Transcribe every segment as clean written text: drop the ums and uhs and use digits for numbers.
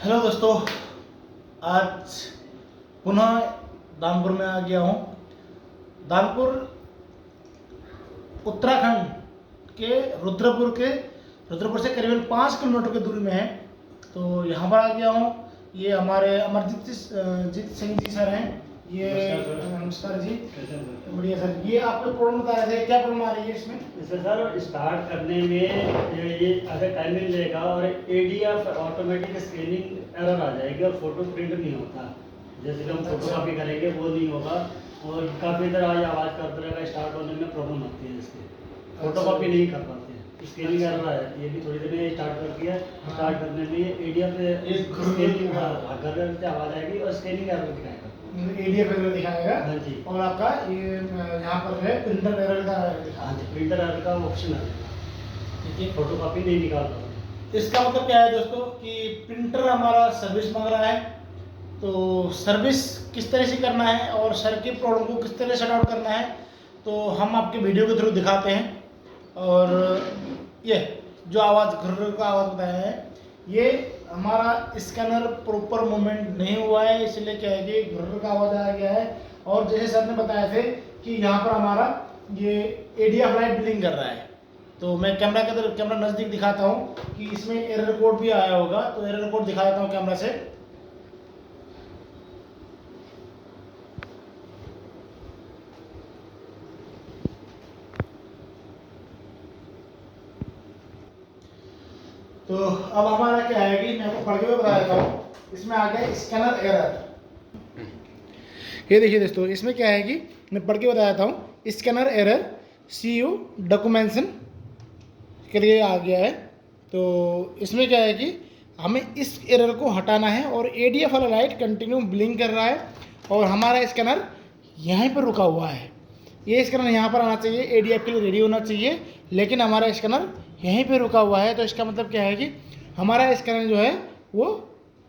Hello दोस्तों, आज पुनः दानपुर में आ गया हूँ। दानपुर उत्तराखंड के रुद्रपुर से करीबन 5 किलोमीटर की दूरी में है। तो यहाँ पर आ गया हूँ। ये हमारे अमरजीत सिंह जी सर हैं। ये नमस्कार जी। बढ़िया सर, ये आपको प्रॉब्लम बता रहे थे, क्या प्रॉब्लम आ रही है इसमें? इसमें सर स्टार्ट करने में ये अगर टाइमिंग लेगा और एडीएफ ऑटोमेटिक स्कैनिंग एरर आ जाएगी और फोटो प्रिंट नहीं होता। जैसे कि हम फोटो कॉपी करेंगे वो नहीं होगा और काफ़ी देर आज आवाज़ करते रहेगा। स्टार्ट होने में प्रॉब्लम आती है, इसकी फोटो कॉपी नहीं कर पाते, स्कैनिंग एरर आ जाती है। भी थोड़ी देर में स्टार्ट कर दिया, स्टार्ट करने में एडीएफ स्कैनिंग आवाज़ आएगी और स्कैनिंग एरर दिखाएगा, एडीएफ एरर दिखाएगा। हाँ जी। और आपका ये यहाँ पर है प्रिंटर एरर का दिखा। हाँ जी, प्रिंटर एरर का ऑप्शन आ जाएगा, ठीक है। फोटो कॉपी नहीं निकाल पाते। इसका मतलब क्या है दोस्तों कि प्रिंटर हमारा सर्विस मांग रहा है। तो सर्विस किस तरह से करना है और सर की प्रॉब्लम को किस तरह से सॉर्ट आउट करना है, तो हम आपके वीडियो के थ्रू दिखाते हैं। और ये जो आवाज़ घर्र का आवाज़ बताया है, ये हमारा स्कैनर प्रॉपर मूवमेंट नहीं हुआ है, इसलिए क्या है कि घर्र का आवाज़ आ गया है। और जैसे सर ने बताया थे कि यहाँ पर हमारा ये एडीएफ लाइट ब्लिंक कर रहा है। तो मैं कैमरा नज़दीक दिखाता हूँ कि इसमें एरर कोड भी आया होगा। तो एरर कोड दिखा देता हूँ कैमरा से। तो अब हमारा क्या है कि मैं आपको पढ़ के भी बता देता हूँ। इसमें आ गया स्कैनर एरर। ये देखिए दोस्तों, इसमें क्या है कि मैं पढ़ के बता देता हूँ। स्कैनर एरर CU डॉक्यूमेंटेशन के लिए आ गया है। तो इसमें क्या है कि हमें इस एरर को हटाना है और एडीएफ वाला लाइट कंटिन्यू ब्लिंक कर रहा है और हमारा स्कैनर यहीं पर रुका हुआ है। ये स्कैनर यहाँ पर आना चाहिए, एडीएफ के लिए रेडी होना चाहिए, लेकिन हमारा स्कैनर यहीं पे रुका हुआ है। तो इसका मतलब क्या है कि हमारा स्कैनर जो है वो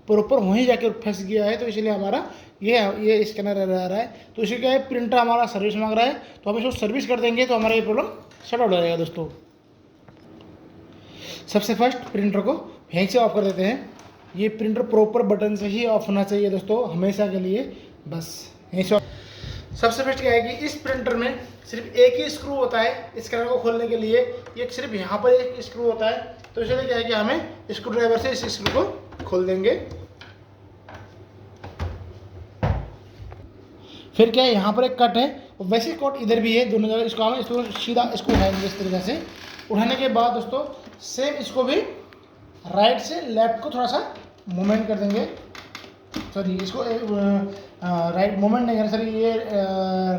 प्रॉपर वहीं जाकर फंस गया है। तो इसलिए हमारा ये स्कैनर आ रहा है। तो इसी क्या है, प्रिंटर हमारा सर्विस मांग रहा है, तो हम इसको सर्विस कर देंगे तो हमारा ये प्रॉब्लम सॉर्ट आउट हो जाएगा दोस्तों। सबसे फर्स्ट प्रिंटर को यहीं से ऑफ कर देते हैं। ये प्रिंटर प्रॉपर बटन से ही ऑफ होना चाहिए दोस्तों, हमेशा के लिए। बस यहीं से सबसे फर्स्ट क्या है कि इस प्रिंटर में सिर्फ एक ही स्क्रू होता है स्कैनर को खोलने के लिए। ये सिर्फ यहाँ पर एक स्क्रू होता है। तो इसलिए क्या है कि हमें स्क्रू ड्राइवर से इस स्क्रू को खोल देंगे। फिर क्या है, यहाँ पर एक कट है और वैसे कट इधर भी है, दोनों जगह। इसको हम सीधा इसको उठाएंगे इस तरीके से। उठाने के बाद दोस्तों सेम इसको भी राइट से लेफ्ट को थोड़ा सा मूवमेंट कर देंगे। सॉरी, इसको राइट मूवमेंट नहीं करना सर, ये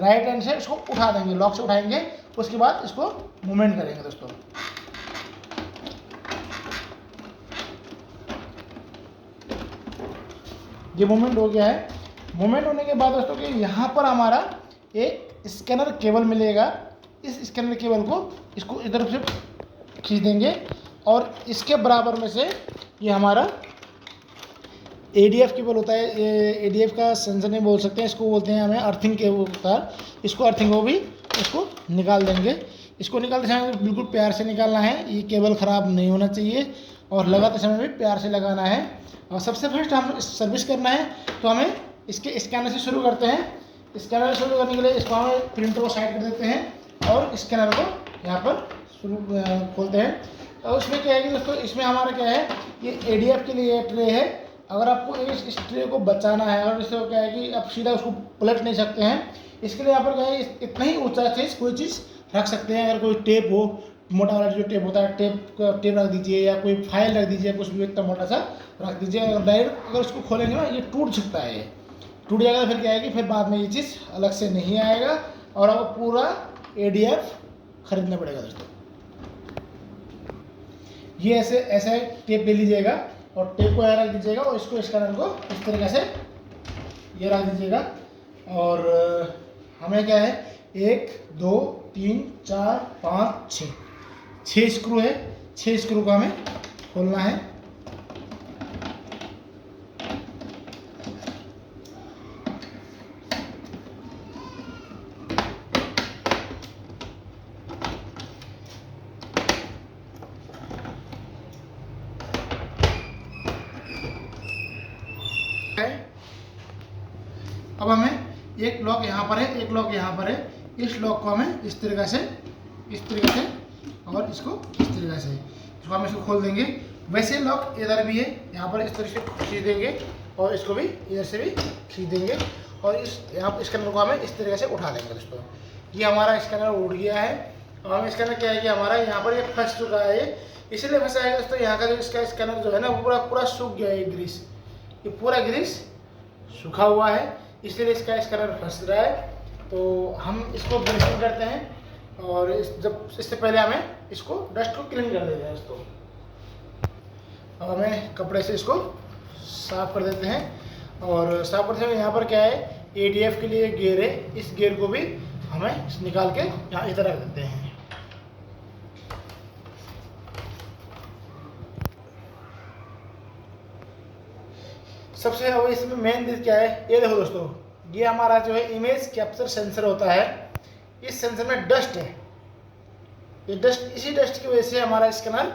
राइट हैंड से इसको उठा देंगे, लॉक से उठाएंगे। उसके बाद इसको मूवमेंट करेंगे दोस्तों। ये मूवमेंट हो गया है। मूवमेंट होने के बाद दोस्तों कि यहाँ पर हमारा एक स्कैनर केबल मिलेगा। इस स्कैनर केबल को इसको इधर से खींच देंगे और इसके बराबर में से ये हमारा एडीएफ केबल होता है। ये एडीएफ का सेंसर नहीं बोल सकते हैं, इसको बोलते हैं हमें अर्थिंग केबल तार। इसको अर्थिंग को भी इसको निकाल देंगे। इसको निकालते समय बिल्कुल प्यार से निकालना है, ये केबल ख़राब नहीं होना चाहिए और लगाते समय भी प्यार से लगाना है। और सबसे फर्स्ट हम सर्विस करना है तो हमें इसके स्कैनर से शुरू करते हैं। स्कैनर से शुरू करने के लिए इसको हम प्रिंटर को साइड कर देते हैं और स्कैनर को यहाँ पर खोलते हैं। और उसमें क्या है कि दोस्तों, इसमें हमारा क्या है, ये एडीएफ के लिए ट्रे है। अगर आपको इस ट्रे को बचाना है और इससे क्या है कि आप सीधा उसको पलट नहीं सकते हैं, इसके लिए यहाँ पर क्या है, इतना ही ऊंचा चीज़ कोई चीज़ रख सकते हैं। अगर कोई टेप हो, मोटा वाला जो टेप होता है, टेप रख दीजिए, या कोई फाइल रख दीजिए, कुछ भी इतना मोटा सा रख दीजिए। अगर डायरेक्ट अगर उसको खोलेंगे ना, ये टूट सकता है। ये टूट जाएगा, फिर क्या है कि फिर बाद में ये चीज़ अलग से नहीं आएगा और आपको पूरा एडीएफ खरीदना पड़ेगा दोस्तों। ये ऐसे टेप ले लीजिएगा और टेप को यहाँ रख दीजिएगा और इसको स्कैनर को इस तरीके से ये रख दीजिएगा। और हमें क्या है, 1 2 3 4 5 6 स्क्रू है। 6 स्क्रू को हमें खोलना है। अब हमें एक लॉक यहाँ पर है, एक लॉक यहाँ पर है, इस लॉक को हमें इस तरीक़ा से और इसको इस तरीक़ा से, इसको हम इसको खोल देंगे। वैसे लॉक इधर भी है, यहाँ पर इस तरह से खींच देंगे और इसको भी इधर से भी खींच देंगे और इस यहाँ स्कैनर को हमें इस तरीके से उठा देंगे दोस्तों। ये हमारा स्कैनर उठ गया है। अब हम स्कैनर क्या है कि हमारा यहाँ पर ये फंस चुका है, ये इसलिए फंसा है दोस्तों, यहाँ का जो इसका स्कैनर जो है ना वो पूरा सूख गया है। ये ग्रीस, ये पूरा ग्रीस सूखा हुआ है, इसलिए इसका स्कैनर फंस रहा है। तो हम इसको ग्रीसिंग करते हैं और इससे पहले हमें इसको डस्ट को क्लीन कर देते हैं दोस्तों। अब हमें कपड़े से इसको साफ कर देते हैं और साफ करते हुए यहाँ पर क्या है, ADF के लिए गियर है, इस गियर को भी हमें निकाल के यहाँ इधर रख देते हैं। सबसे अब इसमें मेन चीज क्या है, ये देखो दोस्तों, ये हमारा जो है इमेज कैप्चर सेंसर होता है। इस सेंसर में डस्ट है, ये डस्ट, इसी डस्ट की वजह से हमारा स्कैनर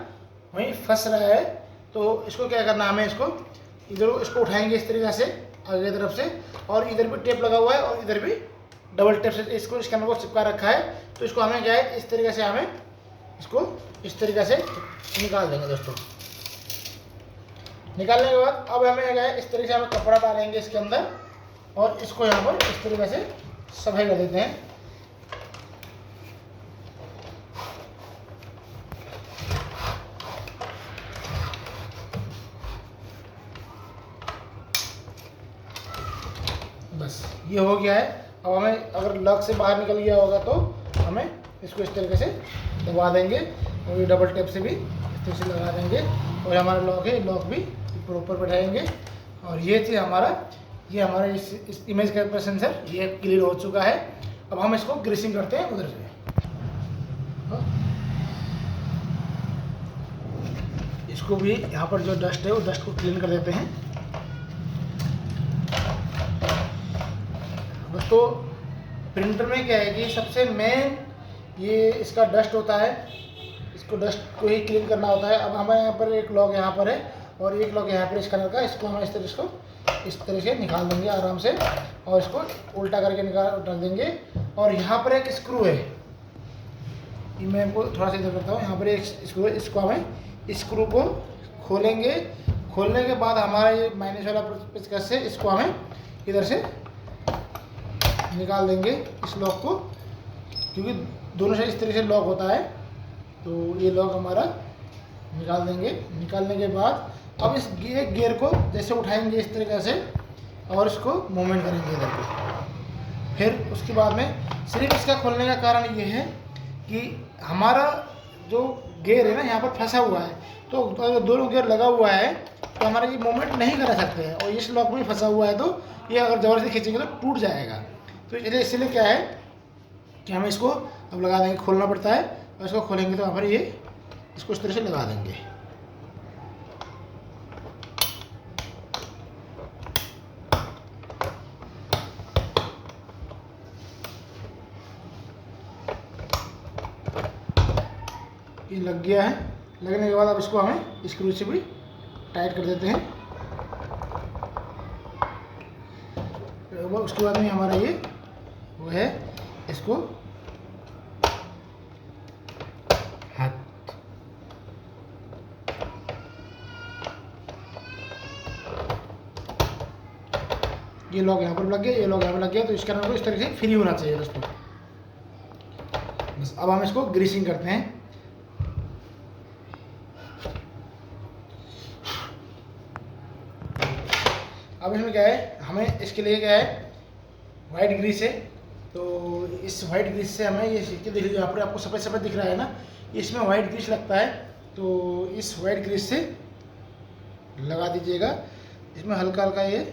वहीं फंस रहा है। तो इसको क्या करना है, हमें इसको इधर इसको उठाएंगे इस तरीक़े से आगे की तरफ से, और इधर भी टेप लगा हुआ है और इधर भी डबल टेप से इसको स्कैनर को चिपका रखा है। तो इसको हमें क्या है, इस तरीके से हमें इसको इस तरीके से निकाल देंगे दोस्तों। निकालने के बाद अब हमें क्या है, इस तरीके से हमें कपड़ा डालेंगे इसके अंदर और इसको यहाँ पर इस तरीके से सफाई कर देते हैं। बस ये हो गया है। अब हमें अगर लॉक से बाहर निकल गया होगा तो हमें इसको इस तरीके से दबा देंगे और ये डबल टेप से भी इस तरह से लगा देंगे और हमारा लॉक है, लॉक भी ऊपर बैठाएंगे। और ये थी हमारा इस इमेज कैप्चर सेंसर, ये क्लियर हो चुका है। अब हम इसको ग्रीसिंग करते हैं उधर से। इसको भी यहाँ पर जो डस्ट है वो डस्ट को क्लीन कर देते हैं। दोस्तों प्रिंटर में क्या है कि सबसे मेन ये इसका डस्ट होता है, इसको डस्ट को ही क्लीन करना होता है। अब हमारे यहाँ पर एक लॉक यहाँ पर है और एक लॉक यहाँ पर स्कैनर का, इसको हम इस तरह से निकाल देंगे आराम से और इसको उल्टा करके रख देंगे। और यहाँ पर एक स्क्रू है, ये मैं आपको थोड़ा सा इधर करता हूँ। यहाँ पर एक स्क्रू है, इसको हमें स्क्रू को खोलेंगे। खोलने के बाद हमारा ये माइनस वाला पेचकस से इसको हमें इधर से निकाल देंगे इस लॉक को, क्योंकि दोनों से इस तरह से लॉक होता है। तो ये लॉक हमारा निकाल देंगे। निकालने के बाद अब इस गियर को जैसे उठाएंगे इस तरीके से और इसको मूवमेंट करेंगे इधर को। फिर उसके बाद में सिर्फ इसका खोलने का कारण ये है कि हमारा जो गियर है ना यहाँ पर फंसा हुआ है, तो अगर दोनों गियर लगा हुआ है तो हमारा ये मूवमेंट नहीं करा सकते हैं। और इस लॉक में फंसा हुआ है तो ये अगर ज़बरदस्ती खींचेंगे तो टूट जाएगा। तो इसलिए क्या है कि हमें इसको अब लगा देंगे, खोलना पड़ता है और इसको खोलेंगे तो वहाँ पर ये इसको इस तरह से लगा देंगे। ये लग गया है। लगने के बाद अब इसको हमें स्क्रू से भी टाइट कर देते हैं। उसके बाद में हमारा ये वो है, इसको हाथ ये लॉक यहाँ पर लग गया, ये लॉक यहाँ पर लग गया। तो इसका नाम इस तरीके से फ्री होना चाहिए दोस्तों। बस अब हम इसको ग्रीसिंग करते हैं। अब इसमें क्या है, हमें इसके लिए क्या है, वाइट ग्रीस है। तो इस वाइट ग्रीस से हमें ये सिक्के दिख, यहाँ पर आपको सफ़ेद सफ़ेद दिख रहा है ना, इसमें वाइट ग्रीस लगता है। तो इस वाइट ग्रीस से लगा दीजिएगा। इसमें हल्का हल्का ये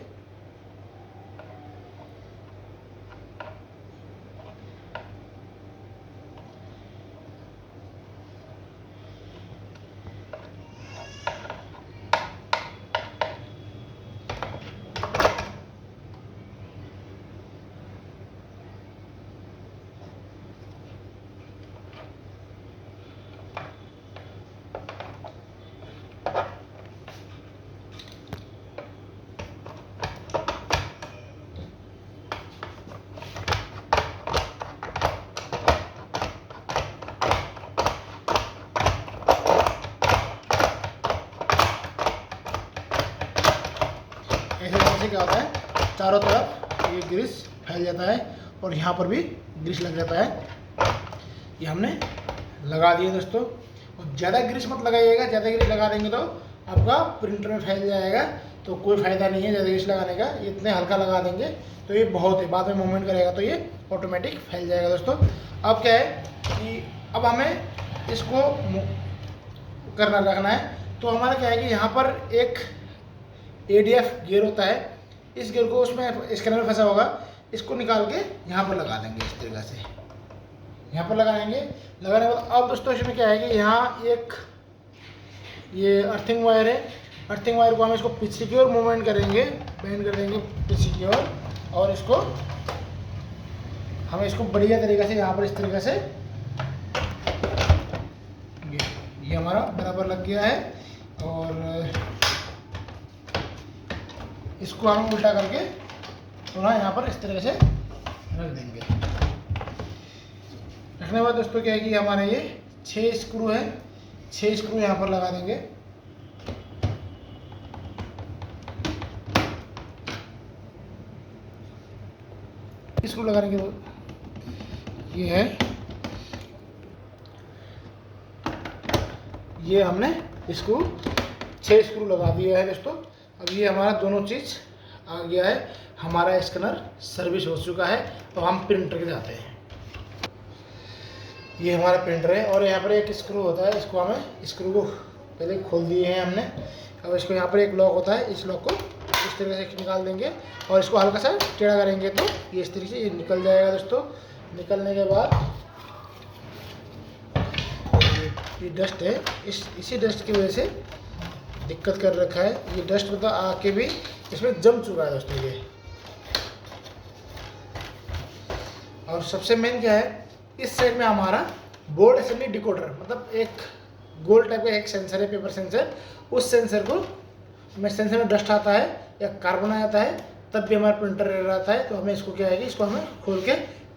से क्या होता है, चारों तरफ ये ग्रीस फैल जाता है और यहाँ पर भी ग्रीस लग जाता है। ये हमने लगा दिए दोस्तों। और ज़्यादा ग्रीस मत लगाइएगा, ज़्यादा ग्रीस लगा देंगे तो आपका प्रिंटर में फैल जाएगा, तो कोई फ़ायदा नहीं है ज़्यादा ग्रीस लगाने का। ये इतने हल्का लगा देंगे तो ये बहुत है, बाद में मूवमेंट करेगा तो ये ऑटोमेटिक फैल जाएगा दोस्तों। अब क्या है कि अब हमें इसको करना रखना है। तो हमारा क्या है कि यहाँ पर एक ADF गियर होता है, इस गियर को उसमें स्कैनर में फंसा होगा, इसको निकाल के यहाँ पर लगा देंगे इस तरीके से, यहाँ पर लगाएंगे। लगाने के बाद अब दोस्तों इसमें क्या है कि यहाँ एक ये अर्थिंग वायर है, अर्थिंग वायर को हम इसको पीछे की ओर मूवमेंट करेंगे, बेंड कर देंगे पीछे की ओर, और इसको हमें इसको बढ़िया तरीके से यहाँ पर इस तरीके से ये हमारा बराबर लग गया है। और इसको हम उल्टा करके थोड़ा यहाँ पर इस तरीके से रख देंगे। रखने के बाद दोस्तों क्या है कि हमारे ये 6 स्क्रू है, 6 स्क्रू यहाँ पर लगा देंगे। स्क्रू लगाने के बाद ये है, ये हमने इसको 6 स्क्रू लगा दिया है दोस्तों। अब ये हमारा दोनों चीज़ आ गया है, हमारा स्कैनर सर्विस हो चुका है। तो हम प्रिंटर के जाते हैं। ये हमारा प्रिंटर है और यहाँ पर एक स्क्रू होता है, इसको हमें स्क्रू को पहले खोल दिए हैं हमने। अब इसको यहाँ पर एक लॉक होता है, इस लॉक को इस तरीके से निकाल देंगे और इसको हल्का सा टेढ़ा करेंगे तो ये इस तरीके से ये निकल जाएगा दोस्तों। निकलने के बाद ये डस्ट है, इसी डस्ट की वजह से दिक्कत कर रखा है। ये डस्ट मतलब आके भी इसमें जम चुका है दोस्तों ये। और सबसे मेन क्या है, इस साइड में हमारा बोर्ड असेंबली डिकोडर, मतलब एक गोल टाइप का एक सेंसर है, पेपर सेंसर। उस सेंसर को सेंसर में डस्ट आता है या कार्बन आ जाता है तब भी हमारा प्रिंटर एरर आता है। तो हमें इसको क्या है कि इसको हमें खोल के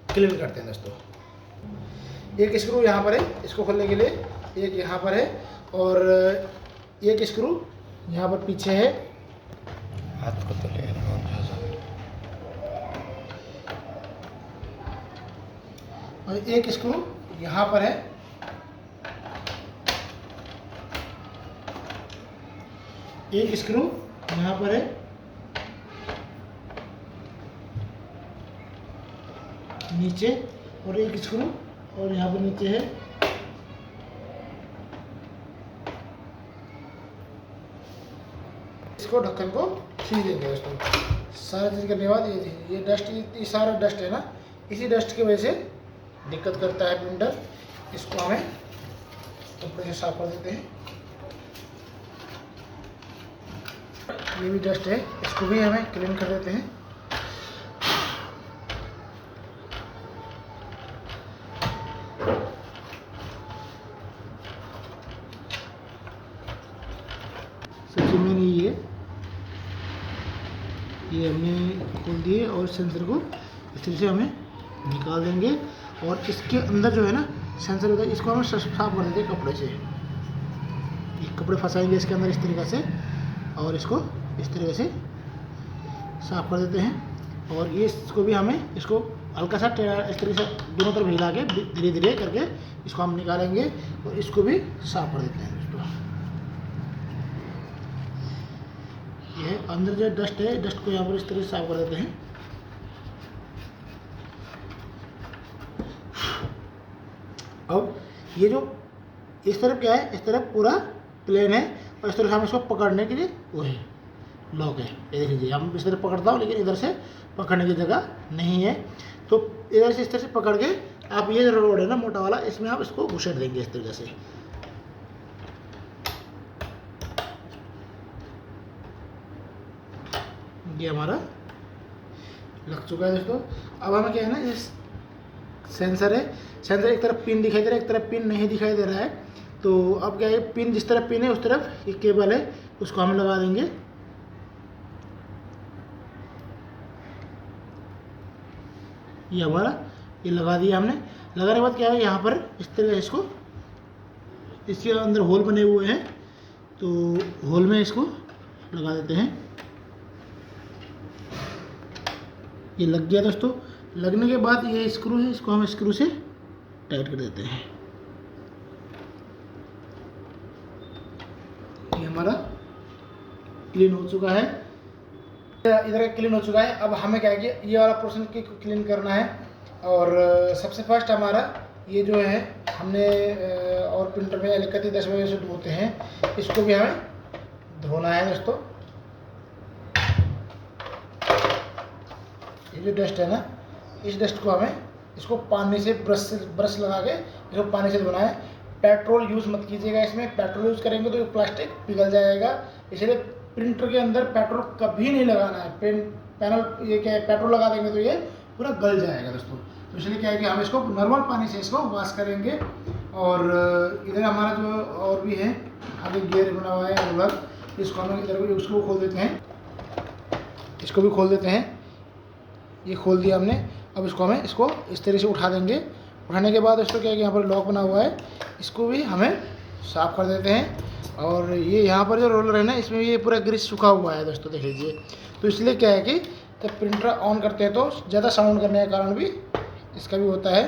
क्लीन करते हैं दोस्तों। एक स्क्रू यहाँ पर है, इसको खोलने के लिए एक यहाँ पर है और एक स्क्रू यहाँ पर पीछे है। हाथ को तो ले और एक स्क्रू यहाँ पर है। एक स्क्रू यहाँ पर है, नीचे, और एक स्क्रू और यहाँ पर नीचे है। इसको ढक्कन को खींच देंगे दोस्तों। सारा चीज़ करने के बाद ये डस्ट, ये सारा डस्ट है ना, इसी डस्ट की वजह से दिक्कत करता है प्रिंटर। इसको हमें कपड़े से साफ कर देते हैं। ये भी डस्ट है, इसको भी हमें क्लीन कर देते हैं। सबसे मेन ये हमने खोल दिए और सेंसर को इस तरह से हमें निकाल देंगे। और इसके अंदर जो है ना सेंसर होता है, इसको हम साफ कर देते हैं कपड़े से। ये कपड़े फंसाएंगे इसके अंदर इस तरीके से और इसको इस तरीके से साफ कर देते हैं। और ये इसको भी हमें इसको हल्का सा इस तरीके से दोनों तरफ हिला के धीरे धीरे करके इसको हम निकालेंगे और इसको भी साफ कर देते हैं दोस्तों। ये अंदर जो डस्ट है, डस्ट को यहाँ पर इस तरह से साफ कर देते हैं। अब ये जो इस तरफ क्या है, इस तरफ पूरा प्लेन है और इस तरफ हम इसको पकड़ने के लिए वो है लॉक है। ये देख लीजिए, हम इस तरह पकड़ता हूँ लेकिन इधर से पकड़ने की जगह नहीं है। तो इधर से इस तरह से पकड़ के आप ये जो रोड है ना मोटा वाला, इसमें आप इसको घुसेड़ देंगे इस तरीके से। ये हमारा लग चुका है दोस्तों। अब हमें क्या है ना, ये सेंसर है, सेंसर एक तरफ पिन दिखाई दे रहा है, एक तरफ पिन नहीं दिखाई दे रहा है। तो अब क्या है, पिन जिस तरफ पिन है उस तरफ एक केबल है, उसको हम लगा देंगे। ये हमारा ये लगा दिया हमने। लगाने के बाद क्या है, यहाँ पर इस तरह इसको, इसके अंदर होल बने हुए हैं तो होल में इसको लगा देते हैं। ये लग गया दोस्तों। लगने के बाद ये स्क्रू है, इसको हम स्क्रू से टाइट कर देते हैं। ये हमारा क्लीन हो चुका है, इधर का क्लीन हो चुका है। अब हमें क्या है कि ये वाला पोर्शन क्लीन करना है। और सबसे फर्स्ट हमारा ये जो है हमने और प्रिंटर में 31 बजे से धोते हैं, इसको भी हमें धोना है दोस्तों। ये जो डस्ट है ना, इस डस्ट को हमें इसको पानी से ब्रश लगा के इसको पानी से धोना है। पेट्रोल यूज़ मत कीजिएगा इसमें, पेट्रोल यूज़ करेंगे तो ये प्लास्टिक पिघल जाएगा। इसलिए प्रिंटर के अंदर पेट्रोल कभी नहीं लगाना है। पैनल ये क्या है, पेट्रोल लगा देंगे तो ये पूरा गल जाएगा दोस्तों। तो इसलिए क्या है कि हम इसको नॉर्मल पानी से इसको वॉश करेंगे। और इधर हमारा जो और भी है आगे गियर बना हुआ है अलग, इसको हम इधर उसको खोल देते हैं, इसको भी खोल देते हैं। ये खोल दिया हमने। अब इसको हमें इसको इस तरह से उठा देंगे। उठाने के बाद दोस्तों क्या है कि यहाँ पर लॉक बना हुआ है, इसको भी हमें साफ़ कर देते हैं। और ये यहाँ पर जो रोलर है ना, इसमें ये पूरा ग्रीस सूखा हुआ है दोस्तों, देख लीजिए। तो इसलिए क्या है कि जब प्रिंटर ऑन करते हैं तो ज़्यादा साउंड करने के कारण भी इसका भी होता है।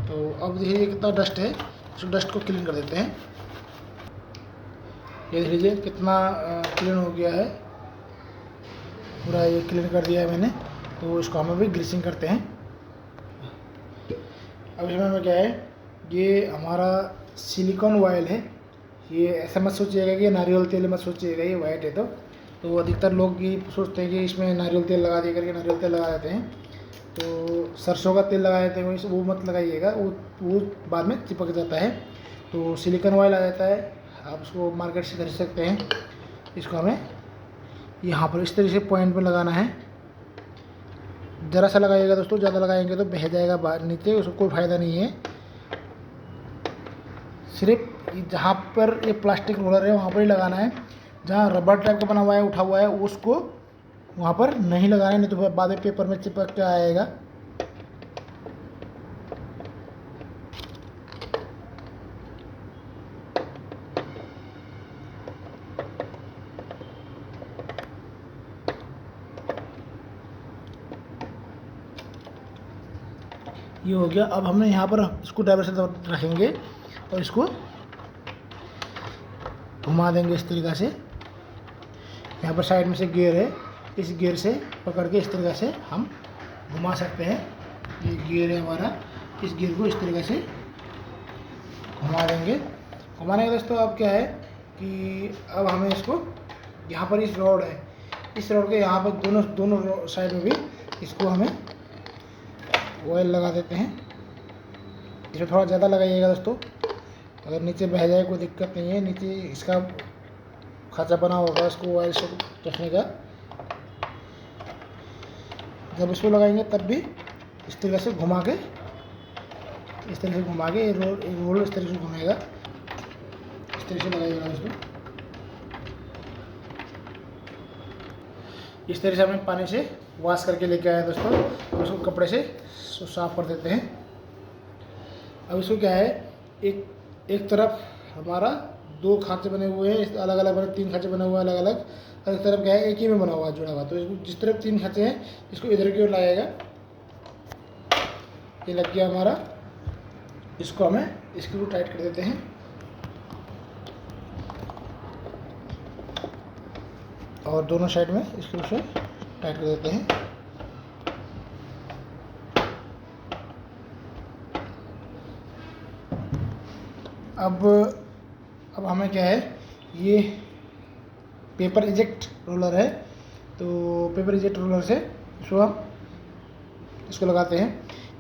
तो अब देखिए कितना डस्ट है, इस डस्ट को क्लीन कर देते हैं। ये देख लीजिए कितना क्लीन हो गया है, पूरा ये क्लीन कर दिया है मैंने। तो इसको हमें भी ग्रीसिंग करते हैं। अब इसमें हमें क्या है, ये हमारा सिलिकॉन ऑयल है। ये ऐसा मत सोचिएगा कि नारियल तेल मत सोचिएगा, ये वाइट है। तो अधिकतर लोग ये सोचते हैं कि इसमें नारियल तेल लगा दिया करके नारियल तेल लगा देते हैं। तो सरसों का तेल लगा देते हैं, वो मत लगाइएगा, वो बाद में चिपक जाता है। तो सिलिकॉन ऑयल आ जाता है, आप उसको मार्केट से खरीद सकते हैं। इसको हमें यहाँ पर इस तरह से पॉइंट में लगाना है। ज़रा सा लगाइएगा दोस्तों, ज़्यादा लगाएंगे तो बह जाएगा बाहर नीचे, उसको कोई फ़ायदा नहीं है। सिर्फ जहाँ पर ये प्लास्टिक रोलर है वहाँ पर ही लगाना है। जहाँ रबर टाइप का बना हुआ है, उठा हुआ है, उसको वहाँ पर नहीं लगाना है, नहीं तो बाद में पेपर में चिपक के आएगा। ये हो गया। अब हमने यहाँ पर स्क्रू ड्राइवर से रखेंगे और इसको घुमा देंगे इस तरीक़ा से। यहाँ पर साइड में से गियर है, इस गियर से पकड़ के इस तरीक़ा से हम घुमा सकते हैं। ये गियर है हमारा, इस गियर को इस तरीक़े से घुमा देंगे। घुमाने का दोस्तों अब क्या है कि अब हमें इसको यहाँ पर इस रॉड है, इस रॉड के यहाँ पर दोनों साइड में भी इसको हमें ऑयल लगा देते हैं। इसमें थोड़ा ज़्यादा लगाइएगा दोस्तों, अगर नीचे बह जाए कोई दिक्कत नहीं है। नीचे इसका खाँचा बना होगा इसको ऑयल से रखने का। जब इसको लगाएंगे तब भी इस तरह से घुमा के, इस तरह से घुमा के रोल इस तरह से घूमेगा, इस तरह से लगाइएगा दोस्तों। इस तरह से हमें पानी से वॉश करके लेके आए दोस्तों, और उसको कपड़े से साफ कर देते हैं। अब इसको क्या है, एक तरफ हमारा 2 खांचे बने हुए हैं, अलग अलग बने 3 खांचे बने हुए हैं अलग अलग, और एक तरफ क्या है एक ही में बना हुआ जुड़ा हुआ। तो इसको जिस तरफ 3 खांचे हैं इसको इधर की ओर लाएगा। ये लग गया हमारा, इसको हमें स्क्रू टाइट कर देते हैं। और दोनों साइड में स्क्रू से टाइट कर देते हैं। अब हमें क्या है, ये पेपर इजेक्ट रोलर है। तो पेपर इजेक्ट रोलर से इसको लगाते हैं।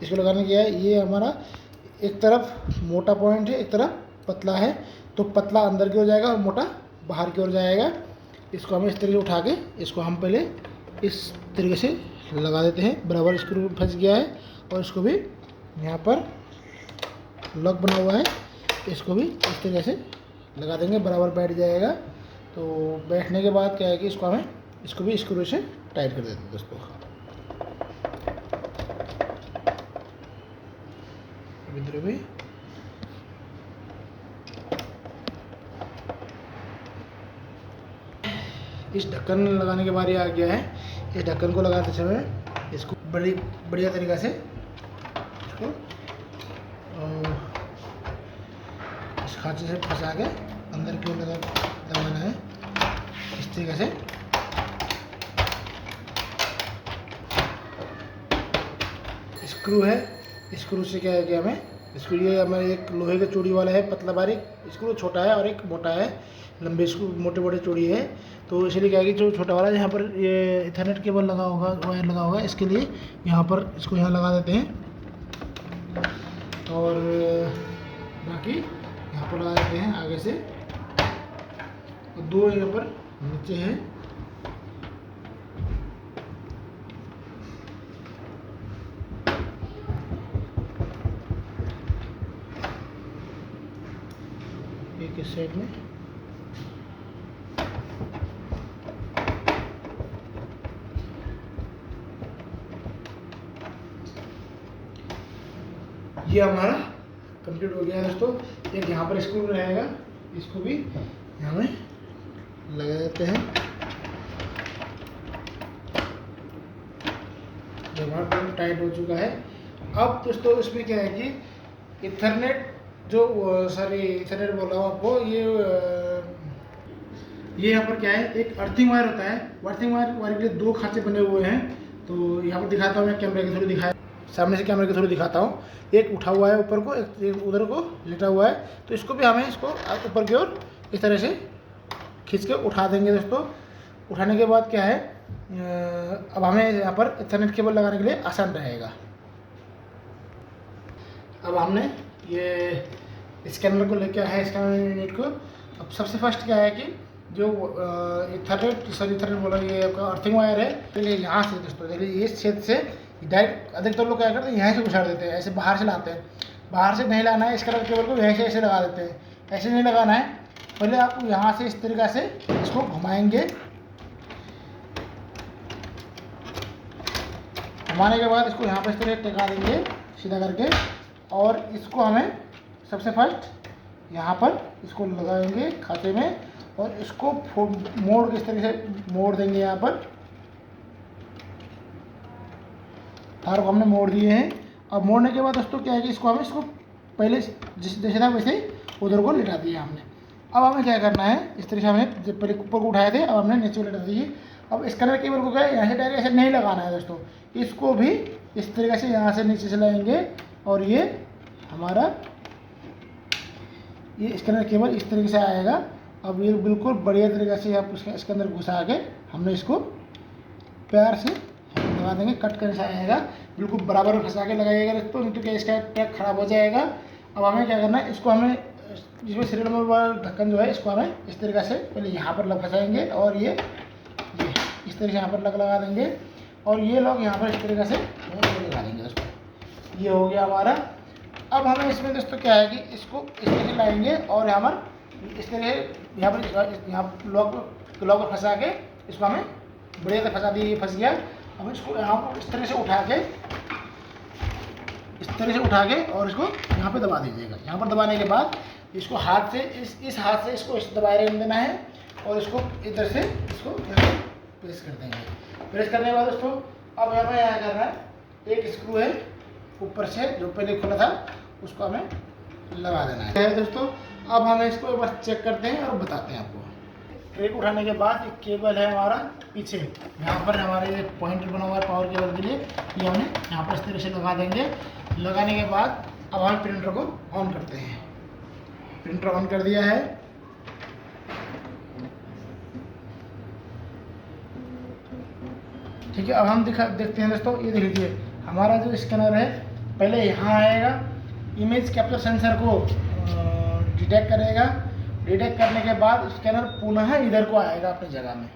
इसको लगाने के है, ये हमारा एक तरफ मोटा पॉइंट है, एक तरफ पतला है। तो पतला अंदर की ओर जाएगा और मोटा बाहर की ओर जाएगा। इसको हमें इस तरीके से उठा के इसको हम पहले इस तरीके से लगा देते हैं। बराबर स्क्रू फंस गया है, और इसको भी यहाँ पर लॉक बना हुआ है, इसको भी इस तरीके से लगा देंगे, बराबर बैठ जाएगा। तो बैठने के बाद क्या है कि इसको भी स्क्रू से टाइट कर देते हैं दोस्तों। इधर भी इस ढक्कन लगाने के बारे आ गया है। इस ढक्कन को लगाते समय इसको बढ़िया तरीक़ा से इसको इस खांचे से फंसा के अंदर की ओर लगाना है इस तरीके से। स्क्रू है, स्क्रू से क्या है कि हमें स्क्रू, ये हमारे एक लोहे के चूड़ी वाला है पतला बारीक स्क्रू, छोटा है और एक मोटा है लंबे स्क्रू, मोटे चूड़ी है। तो इसलिए क्या है कि जो छोटा वाला यहाँ पर ये इथरनेट केबल लगा होगा, वायर लगा होगा, इसके लिए यहाँ पर इसको यहाँ लगा देते हैं और बाकी यहाँ पर लगा देते हैं आगे से, और 2 यहाँ पर नीचे हैं। एक इस साइड में, ये हमारा कंप्लीट हो गया दोस्तों। एक यहाँ पर स्क्रू रहेगा, इसको भी यहाँ में लगा देते हैं। जब हमारा टाइट हो चुका है, अब दोस्तों इसमें क्या है कि इथरनेट इथरनेट बोल रहा हूँ आपको, ये यहाँ पर क्या है, एक अर्थिंग वायर होता है। अर्थिंग वायर के लिए 2 खांचे बने हुए हैं। तो यहाँ पर दिखाता हूँ मैं, कैमरे के थ्रू दिखाया, सामने से कैमरे के थ्रू दिखाता हूँ। एक उठा हुआ है ऊपर को, एक उधर को लेटा हुआ है। तो इसको भी हमें इसको ऊपर की ओर इस तरह से खींच के उठा देंगे दोस्तों। उठाने के बाद क्या है, अब हमें यहाँ पर इथरनेट केबल लगाने के लिए आसान रहेगा। अब हमने ये स्कैनर को लेके आया है, स्कैनर यूनिट को। अब सबसे फर्स्ट क्या है कि जो इथरनेट बोला, ये आपका अर्थिंग वायर है। तो ये यहाँ से दोस्तों देखिए, ये छेद से डायरेक्ट अधिकतर लोग क्या करते हैं, यहाँ से उछाड़ देते हैं, ऐसे बाहर से लाते हैं। बाहर से नहीं लाना है, स्कैनर केबल को ऐसे ऐसे लगा देते हैं। ऐसे नहीं लगाना है, पहले आप यहाँ से इस तरीक़ा से इसको घुमाएंगे। घुमाने के बाद इसको यहाँ पर इस तरह टिका देंगे सीधा करके, और इसको हमें सबसे फर्स्ट यहाँ पर इसको लगाएंगे खाते में, और इसको मोड़ के इस तरीके से मोड़ देंगे। यहाँ पर तार को हमने मोड़ दिए हैं। अब मोड़ने के बाद दोस्तों क्या है कि इसको पहले जैसे था वैसे उधर को लिटा दिया हमने। अब हमें क्या करना है, इस तरह से हमने जब पहले ऊपर को उठाए थे, अब हमने नीचे लिटा दिए। अब स्कैनर केबल को क्या है, यहाँ से डायरेक्ट ऐसे नहीं लगाना है दोस्तों, इसको भी इस तरीके से यहाँ से नीचे से लाएंगे, और ये हमारा ये स्कैनर केबल इस तरीके से आएगा। अब ये बिल्कुल बढ़िया तरीके से आप इसके अंदर घुसा के हमने इसको प्यार से लगा देंगे। कट कर आएगा, बिल्कुल बराबर में फंसा के लगाइएगा दोस्तों, नहीं तो क्या इसका ट्रैक खराब हो जाएगा। अब हमें क्या करना है, इसको हमें जिसमें सीरियल नंबर वाला ढक्कन जो है, इसको हमें इस तरीके से पहले यहाँ पर फंसाएंगे, और ये इस तरीके से यहाँ पर लगा देंगे, और ये लोग यहाँ पर इस तरीके से लगा देंगे दोस्तों। ये हो गया हमारा। अब हमें इसमें दोस्तों क्या है कि इसको इस तरह से लाएंगे, और यहाँ पर इस तरह यहाँ लॉक पर फंसा के इसको हमें बढ़िया से फंसा दिए, फंस गया। अब इसको यहाँ पर इस तरह से उठा के और इसको यहाँ पे दबा दीजिएगा। यहाँ पर दबाने के बाद इसको हाथ से इस हाथ से इसको दबाए रहने देना है, और इसको इधर से इसको प्रेस कर देंगे। प्रेस करने के बाद दोस्तों अब यहाँ पर क्या करना है, एक स्क्रू है ऊपर से जो पहले खुला था, उसको हमें लगा देना है दोस्तों। अब हम इसको एक बार चेक करते हैं और बताते हैं आपको। ट्रेक उठाने के बाद एक केबल है हमारा पीछे, यहाँ पर हमारे ये पॉइंटर बना हुआ है पावर केबल के लिए, ये हमें यहाँ पर इस तरह से लगा देंगे। लगाने के बाद अब हम प्रिंटर को ऑन करते हैं। प्रिंटर ऑन कर दिया है। ठीक है, अब हम देखते हैं दोस्तों। ये देख लीजिए, हमारा जो स्कैनर है पहले यहाँ आएगा, इमेज कैप्चर सेंसर को डिटेक्ट करेगा। डिटेक्ट करने के बाद स्कैनर पुनः इधर को आएगा अपनी जगह में।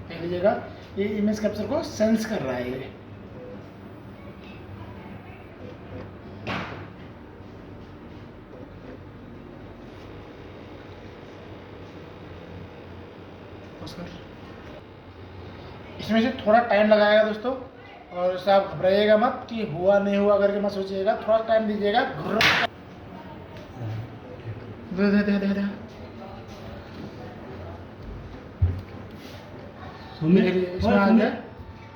देख लीजिएगा, ये इमेज कैप्चर को सेंस कर रहा है ये। इसमें से थोड़ा टाइम लगाएगा दोस्तों, और साहब घबराइएगा मत कि हुआ नहीं हुआ करके मत सोचिएगा, थोड़ा टाइम दीजिएगा। दे ये देखिए इसमें आ गया,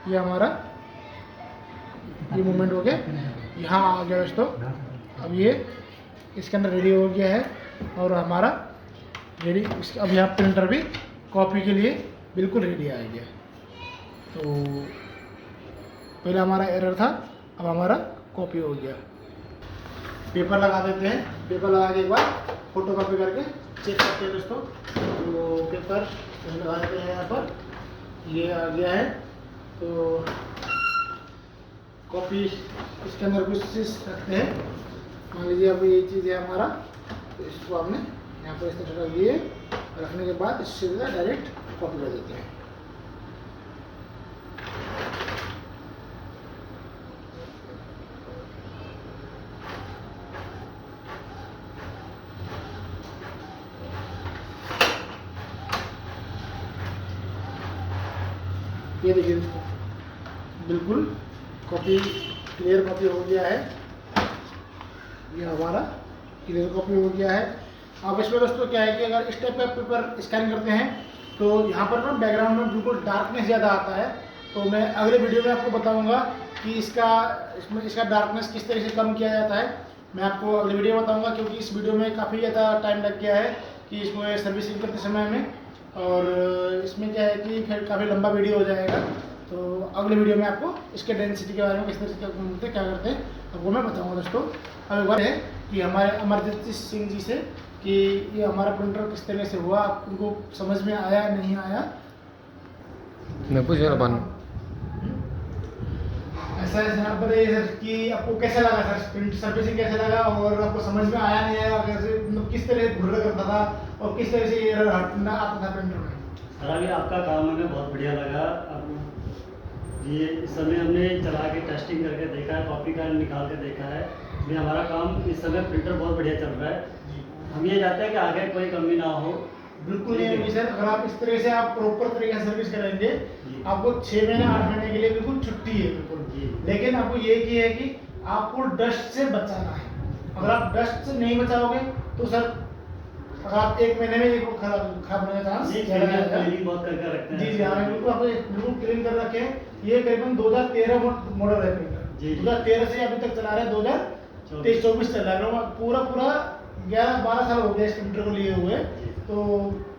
ये हमारा ये मूवमेंट हो गया, यहाँ आ गया दोस्तों। अब ये इसके अंदर रेडी हो गया है और हमारा रेडी। अब यहाँ प्रिंटर भी कॉपी के लिए बिल्कुल रेडी आ गया। तो पहले हमारा एरर था, अब हमारा कॉपी हो गया। पेपर लगा देते हैं, पेपर लगा के एक बार फोटो कॉपी करके चेक करते हैं दोस्तों। तो पेपर लगा देते हैं यहाँ पर, ये आ गया है। तो कॉपी इसके अंदर कुछ चीज़ रखते हैं, मान लीजिए अब ये चीज़ है हमारा, तो इसको हमने यहाँ पर इस तरह रख दिए, रखने के बाद इससे डायरेक्ट कॉपी कर देते हैं। ये देखिए दोस्तों, बिल्कुल कॉपी क्लियर कॉपी हो गया है। ये हमारा क्लियर कॉपी हो गया है। अब इसमें दोस्तों क्या है कि अगर इस टाइप का पेपर स्कैन करते हैं तो यहाँ पर ना बैकग्राउंड में बिल्कुल डार्कनेस ज़्यादा आता है। तो मैं अगले वीडियो में आपको बताऊँगा कि इसका डार्कनेस किस तरह से कम किया जाता है। मैं आपको अगले वीडियो बताऊँगा, क्योंकि इस वीडियो में काफ़ी ज़्यादा टाइम लग गया है कि इसमें सर्विसिंग करते समय में, और इसमें क्या है कि फिर काफ़ी लंबा वीडियो हो जाएगा। तो अगले वीडियो में आपको इसके डेंसिटी के बारे में किस तरह से क्या करते हैं अब वो मैं बताऊंगा दोस्तों। अब एक बार है कि हमारे अमरजीत सिंह जी से कि ये हमारा प्रिंटर किस तरह से हुआ, उनको समझ में आया नहीं आया। मैं पूछ रहा हूँ ऐसा यहाँ पर ये सर कि आपको कैसा लगा सर, प्रिंट सर्विसिंग कैसा लगा, और आपको समझ में आया नहीं आया, कैसे मतलब किस तरह से घुर्रा करता था और किस तरह से एरर हटना आता था प्रिंटर में। सर अभी आपका काम हमें बहुत बढ़िया लगा। अब ये इस समय हमने चला के टेस्टिंग करके देखा है, कॉपी कार्ड निकाल के देखा है। ये हमारा काम इस समय प्रिंटर बहुत बढ़िया चल रहा है। हम ये चाहते हैं कि आगे कोई कमी ना हो। बिल्कुल नहीं होगी सर, अगर आप इस तरह से आप प्रॉपर तरीके से सर्विस करेंगे, आपको 6 महीने 8 महीने के लिए बिल्कुल छुट्टी है बिल्कुल। लेकिन आपको ये की है कि आपको डस्ट से बचाना है। अगर आप डस्ट से नहीं बचाओगे तो सर अगर आप 1 महीने में ये खराब होने का चांस क्लीनिंग बहुत करके रखते हैं। जी हाँ, बिल्कुल आपको बिल्कुल क्लीन कर रखे हैं। ये करीबन 2013 मॉडल है प्रिंटर, 2013 से अभी तक चला रहा है, 2023-24 चल रहा है। पूरा 11-12 साल हो गया इस प्रिंटर को लिए हुए। तो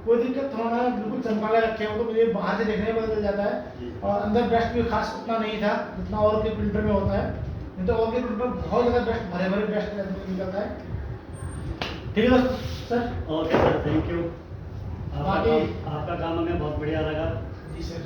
कोई दिक्कत थोड़ा बिल्कुल चमका के रखे हो तो मुझे बाहर से देखने में पता चल जाता है। और अंदर डस्ट भी खास उतना नहीं था जितना और के प्रिंटर में होता है। नहीं तो और के प्रिंटर बहुत ज़्यादा डस्ट, भरे भरे डस्ट निकलता है। ठीक है दोस्तों sir. Okay sir, thank you. बाकी आपका काम हमें बहुत बढ़िया लगा। जी सर।